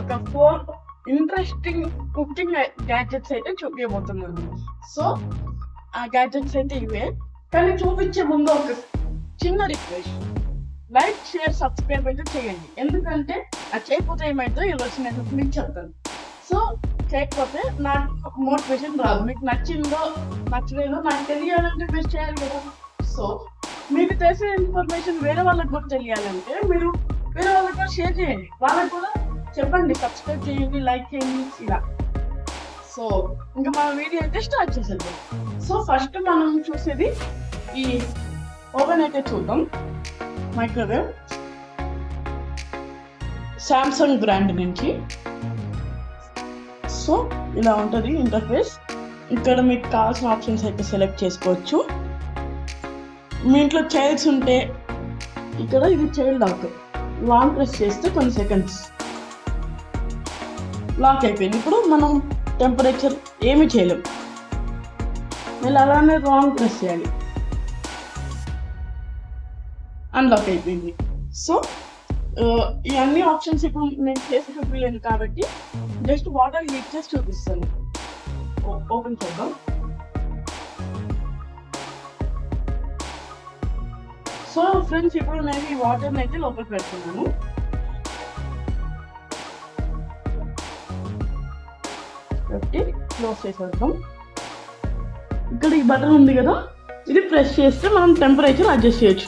ఒక 4 interesting cooking gadgets అయితే చూపించబోతున్నాను. సో ఆ గ్యాడ్జెట్స్ అయితే ఇవే, కానీ చూపించే ముందు ఒక చిన్న రిక్వెస్ట్, లైక్ షేర్ సబ్స్క్రైబ్ అయితే చేయండి. ఎందుకంటే అది చేయకపోతే ఏమైతే ఈరోజు నేను మీకు చెప్తాను. సో చేయకపోతే నాకు మోటివేషన్ రాదు. మీకు నచ్చిందో నచ్చలేదో నాకు తెలియాలంటే మీరు చేయాలి కదా. సో మీకు తెలిసిన ఇన్ఫర్మేషన్ వేరే వాళ్ళకి కూడా తెలియాలంటే మీరు వేరే వాళ్ళకి కూడా షేర్ చేయండి, వాళ్ళకి కూడా చెప్పండి, సబ్స్క్రైబ్ చేయండి, లైక్ చేయండి ఇలా. సో ఇంకా మన వీడియో అయితే స్టార్ట్ చేసేద్దాం. సో ఫస్ట్ మనం చూసేది ఈ ఓవెన్ అయితే చూద్దాం. మైక్రోవేవ్ సామ్సంగ్ బ్రాండ్ నుంచి. సో ఇలా ఉంటుంది ఇంటర్ఫేస్. ఇక్కడ మీకు కావాల్సిన ఆప్షన్స్ అయితే సెలెక్ట్ చేసుకోవచ్చు. మీ ఇంట్లో చైల్డ్స్ ఉంటే ఇక్కడ ఇది చైల్డ్ లాక్, లాంగ్ ప్రెస్ చేస్తే కొన్ని సెకండ్స్ లాక్ అయిపోయింది. ఇప్పుడు మనం టెంపరేచర్ ఏమి చేయలేం, మళ్ళీ అలానే లాంగ్ ప్రెస్ చేయాలి, అన్లాక్ అయిపోయింది. సో ఈ అన్ని ఆప్షన్స్ ఇప్పుడు నేను చేసి చూపించలేను కాబట్టి జస్ట్ వాటర్ హీట్ చేసి చూపిస్తాను. ఓపెన్ చేద్దాం. సో ఫ్రెండ్స్, ఇప్పుడు నేను ఈ వాటర్ని అయితే లోపల పెడుతున్నాను. పెట్టి క్లోజ్ చేసేద్దాం. ఇక్కడ ఈ బటన్ ఉంది కదా, ఇది ప్రెస్ చేస్తే మనం టెంపరేచర్ అడ్జస్ట్ చేయొచ్చు.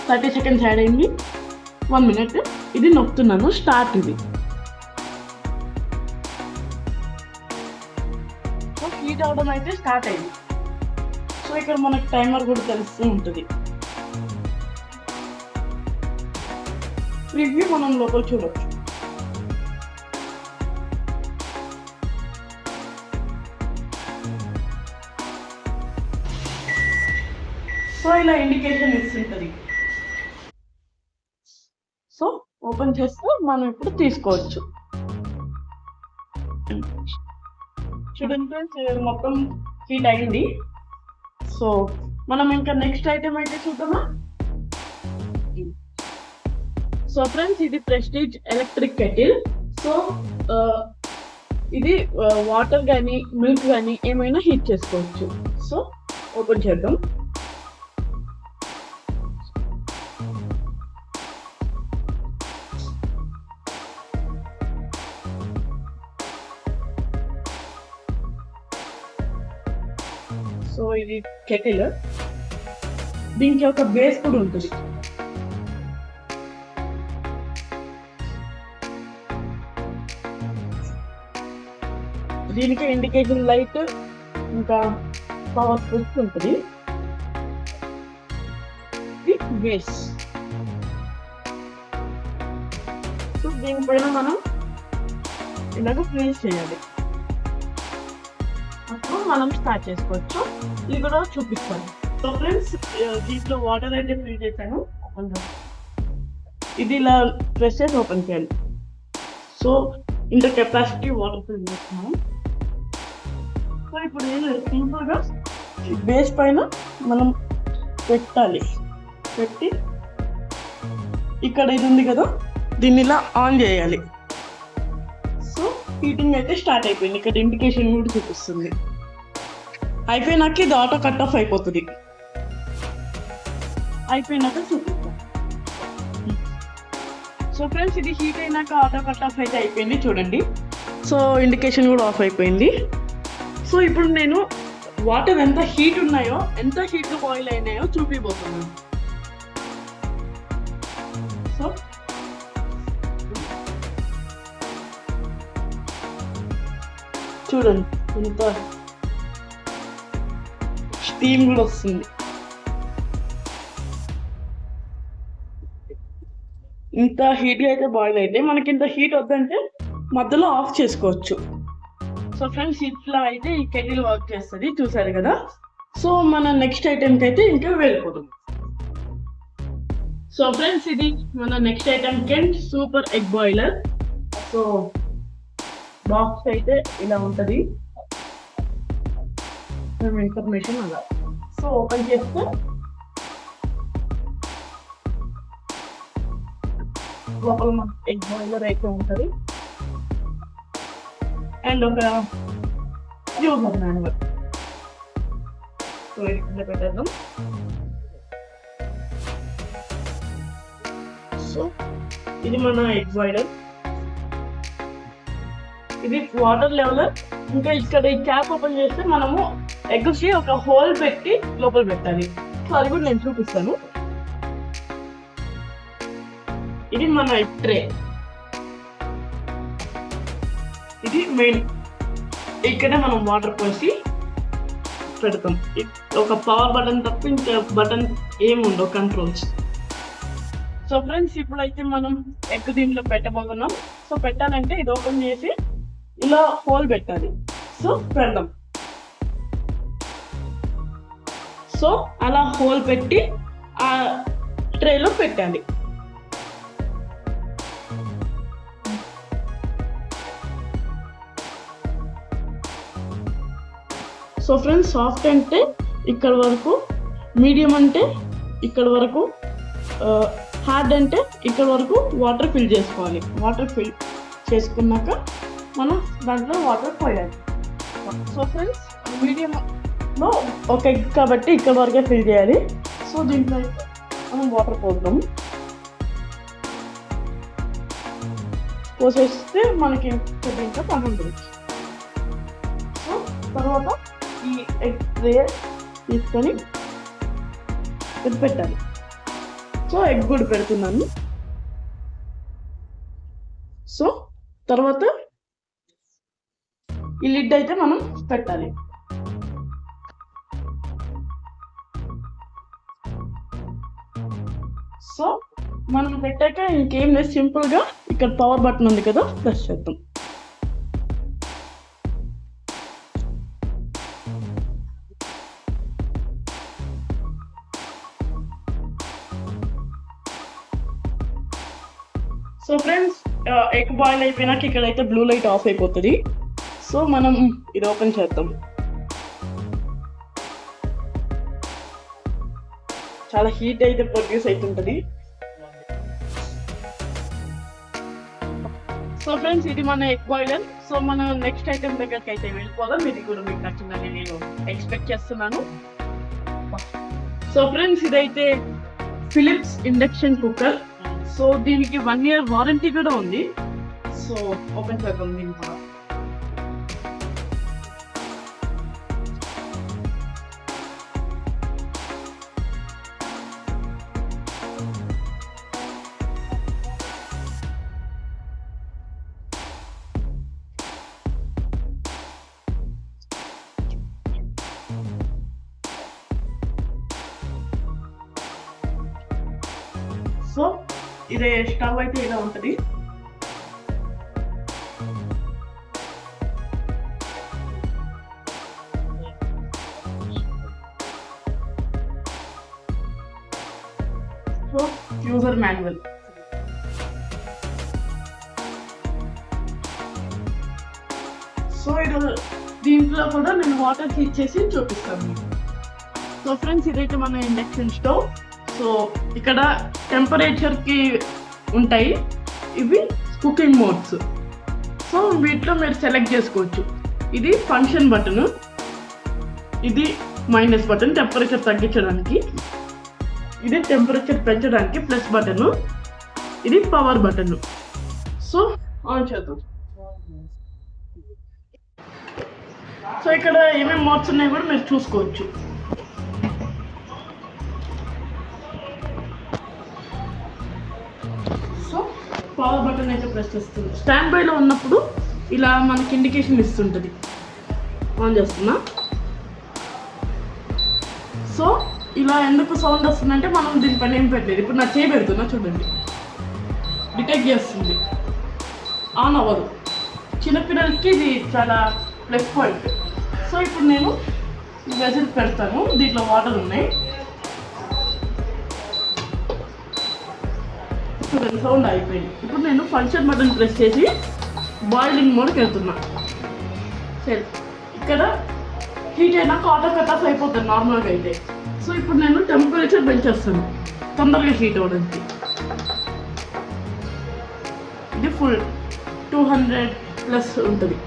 30 సెకండ్స్ యాడ్ అయింది. 1 minute. ఇది నొక్కుతున్నాను, స్టార్ట్. ఇది సో హీట్ అవడం అయితే స్టార్ట్ అయింది. సో ఇక్కడ మనకు టైమర్ కూడా తెలుస్తూ ఉంటుంది. ప్రివ్యూ మనం లోపల చూడవచ్చు. సో ఇలా ఇండికేషన్ ఇస్తుంటుంది. సో ఓపెన్ చేస్తే మనం ఇప్పుడు తీసుకోవచ్చు. చూడండి, మొత్తం హీట్ అయింది. సో మనం ఇంకా నెక్స్ట్ ఐటమ్ అయితే చూద్దామా. సో ఫ్రెండ్స్, ఇది ప్రెస్టీజ్ ఎలక్ట్రిక్ కెటిల్. సో ఇది వాటర్ కానీ మిల్క్ కానీ ఏమైనా హీట్ చేసుకోవచ్చు. సో ఓపెన్ చేద్దాం. సో ఇది కెటిల్, దీనికి ఒక బేస్ కూడా ఉంటుంది. దీనికి ఇండికేషన్ లైట్ ఇంకా పవర్ స్విచ్ ఉంటుంది. ఇది బేస్. సో దీనిపైన మనం ఇలాగ ప్లేస్ చేయాలి, అప్పుడు మనం స్టార్ట్ చేసుకోవచ్చు. ఇది కూడా చూపిస్తాను. సో ఫ్రెండ్స్, దీంట్లో వాటర్ అయితే ఫిల్ చేశాను. ఇది ఇలా ప్రెస్ చేసి ఓపెన్ చేయాలి. సో ఇంత కెపాసిటీ వాటర్ ఫిల్ చేస్తున్నాము. సో ఇప్పుడు ఏం లేదు, సింపుల్గా బేస్ పైన మనం పెట్టాలి. పెట్టి ఇక్కడ ఇది ఉంది కదా, దీన్ని ఇలా ఆన్ చేయాలి. సో హీటింగ్ అయితే స్టార్ట్ అయిపోయింది. ఇక్కడ ఇండికేషన్ కూడా చూపిస్తుంది. అయిపోయినాక ఇది ఆటో కట్ ఆఫ్ అయిపోతుంది. అయిపోయినాక చూపిస్తాం. సో ఫ్రెండ్స్, ఇది హీట్ అయినాక ఆటో కట్ ఆఫ్ అయితే అయిపోయింది. చూడండి, సో ఇండికేషన్ కూడా ఆఫ్ అయిపోయింది. సో ఇప్పుడు నేను వాటర్ ఎంత హీట్ ఉన్నాయో, ఎంత హీట్ బాయిల్ అయినాయో చూపిపోతున్నాను. సో చూడండి, ఇంత స్టీమ్ కూడా వస్తుంది. ఇంత హీట్ అయితే బాయిల్ అయితే, మనకి ఇంత హీట్ వద్దంటే మధ్యలో ఆఫ్ చేసుకోవచ్చు. సో ఫ్రెండ్స్, ఇట్లా అయితే ఈ కెటిల్ వర్క్ చేస్తుంది, చూసారు కదా. సో మన నెక్స్ట్ ఐటెంకి అయితే ఇంకా వెళ్ళిపోతుంది. సో ఫ్రెండ్స్, ఇది మన next item Kent super egg boiler. So box అయితే ఇలా ఉంటుంది, ఇన్ఫర్మేషన్ అలా. సో ఓపెన్ చేస్తే లోపల మనకు ఎగ్ బాయిలర్ అయితే ఉంటుంది అండ్ ఒక యూజర్ మాన్యువల్. సో ఇది కింద పెట్టేద్దాం. సో ఇది మన ఎగ్ బాయిలర్, ఇది వాటర్ లెవెలర్. ఇంకా ఇక్కడ ఈ క్యాప్ ఓపెన్ చేస్తే మనము ఎగ్కి ఒక హోల్ పెట్టి లోపల పెట్టాలి. సో అది కూడా నేను చూపిస్తాను. ఇది మన ఎగ్ ట్రే, ఇది మెయిన్. ఇక్కడే మనం వాటర్ పోసి పెడతాం. ఒక పవర్ బటన్ తప్ప ఇంకా బటన్ ఏమి ఉండవు, కంట్రోల్స్. సో ఫ్రెండ్స్ ఇప్పుడైతే మనం ఎగ్ దీంట్లో పెట్టబోతున్నాం. సో పెట్టాలంటే ఇది ఓపెన్ చేసి ఇలా హోల్ పెట్టాలి. సో పెడదాం. సో అలా హోల్ పెట్టి ఆ ట్రేలో పెట్టాలి. సో ఫ్రెండ్స్ సాఫ్ట్ అంటే ఇక్కడ వరకు, మీడియం అంటే ఇక్కడ వరకు, హార్డ్ అంటే ఇక్కడ వరకు వాటర్ ఫిల్ చేసుకోవాలి. వాటర్ ఫిల్ చేసుకున్నాక మనం దాంట్లో వాటర్ పోయాలి. సో ఫ్రెండ్స్ మీడియంలో ఒక ఎగ్ కాబట్టి ఇక్కడ వరకే ఫిల్ చేయాలి. సో దీంట్లో మనం వాటర్ పోద్దాం. పోసేస్తే మనకి దీంట్లో పని ఉంటుంది. సో తర్వాత ఈ ఎగ్ ట్రే తీసుకొని ఇది పెట్టాలి. సో ఎగ్ కూడా పెడుతున్నాను. సో తర్వాత ఈ లిడ్ అయితే మనం పెట్టాలి. సో మనం పెట్టాక ఇంకేం లేదు, సింపుల్గా ఇక్కడ పవర్ బటన్ ఉంది కదా, ప్రెస్ చేద్దాం. సో ఫ్రెండ్స్ ఎగ్ బాయిల్ అయిపోయినాక ఇక్కడైతే బ్లూ లైట్ ఆఫ్ అయిపోతుంది. సో మనం ఇది ఓపెన్ చేద్దాం. చాలా హీట్ అయితే ప్రొడ్యూస్ అవుతుంటుంది. సో ఫ్రెండ్స్ ఇది మన ఎగ్ బాయిలర్. సో మనం నెక్స్ట్ ఐటెం దగ్గరికి అయితే వెళ్ళిపోదాం. ఇది కూడా మీకు నచ్చిందని నేను ఎక్స్పెక్ట్ చేస్తున్నాను. సో ఫ్రెండ్స్ ఇదైతే ఫిలిప్స్ ఇండక్షన్ కుక్కర్. సో దీనికి 1 year వారంటీ కూడా ఉంది. సో ఓపెన్ చేద్దాం దీన్ని కూడా. సో ఇదే స్టవ్ అయితే ఇలా ఉంటుంది. So user manual. సో ఇది దీంట్లో కూడా నేను వాటర్ హీట్ చేసి చూపిస్తాను. సో ఫ్రెండ్స్ ఇదైతే మన ఇండక్షన్ స్టవ్. సో ఇక్కడ టెంపరేచర్కి ఉంటాయి ఇవి కుకింగ్ మోడ్స్. సో వీటిలో మీరు సెలెక్ట్ చేసుకోవచ్చు. ఇది ఫంక్షన్ బటన్, ఇది మైనస్ బటన్ టెంపరేచర్ తగ్గించడానికి, ఇది టెంపరేచర్ పెంచడానికి ప్లస్ బటన్, ఇది పవర్ బటన్. సో ఆన్ చేద్దాం. సో ఇక్కడ ఏమేమి మోడ్స్ ఉన్నాయో కూడా మీరు చూసుకోవచ్చు. పవర్ బటన్ అయితే ప్రెస్ చేస్తుంది. స్టాండ్ బైలో ఉన్నప్పుడు ఇలా మనకి ఇండికేషన్ ఇస్తుంటుంది. ఆన్ చేస్తున్నా. సో ఇలా ఎందుకు సౌండ్ వస్తుందంటే మనం దీనిపైన ఏం పెట్టలేదు. ఇప్పుడు నా చేయి పెడుతున్నా చూడండి, డిటెక్ట్ చేస్తుంది. ఆన్ అవ్వదు. చిన్నపిల్లలకి ఇది చాలా ప్లస్ పాయింట్. సో ఇప్పుడు నేను వెజిల్ పెడతాను. దీంట్లో వాటర్ ఉన్నాయి. సౌండ్ అయిపోయింది. ఇప్పుడు నేను ఫంక్షన్ బటన్ ప్రెస్ చేసి బాయిలింగ్ మోడ్కి వెళ్తున్నా. సరే ఇక్కడ హీట్ అయినాక ఆటో కట్ ఆఫ్ అయిపోతుంది నార్మల్గా అయితే. సో ఇప్పుడు నేను టెంపరేచర్ పెంచేస్తాను తొందరగా హీట్ అవ్వడానికి. ఇది ఫుల్ 200+ ఉంటుంది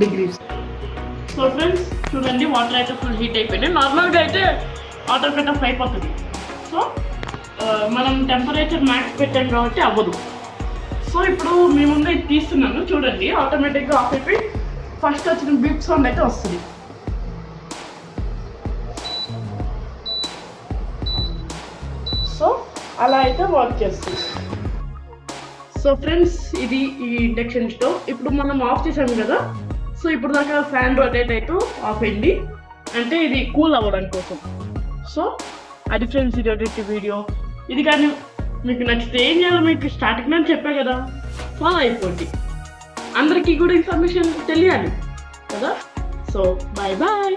డిగ్రీస్. సో ఫ్రెండ్స్ చూడండి, వాటర్ అయితే ఫుల్ హీట్ అయిపోయినాయి. నార్మల్గా అయితే ఆటోమేటిక్ అయిపోతుంది. సో మనం టెంపరేచర్ మ్యాక్స్ పెట్టాం కాబట్టి అవ్వదు. సో ఇప్పుడు మీ ముందు ఇది తీస్తున్నాను చూడండి, ఆటోమేటిక్గా ఆఫ్ అయిపోయి ఫస్ట్ వచ్చిన బీప్ సౌండ్ అయితే వస్తుంది. సో అలా అయితే వర్క్ చేస్తుంది. సో ఫ్రెండ్స్ ఇది ఈ ఇండక్షన్ స్టవ్ ఇప్పుడు మనం ఆఫ్ చేసాము కదా. సో ఇప్పుడు దాకా ఫ్యాన్ రొటేట్ అయితే ఆఫ్ అయింది, అంటే ఇది కూల్ అవ్వడం కోసం. సో అది ఫ్రెండ్స్ ఇది వీడియో. ఇది కానీ మీకు నచ్చితే ఏం చేయాలో మీకు స్టార్టింగ్ నేను చెప్పా కదా, ఫాలో అయిపోండి. అందరికీ కూడా ఇన్ఫర్మేషన్ తెలియాలి కదా. So bye bye.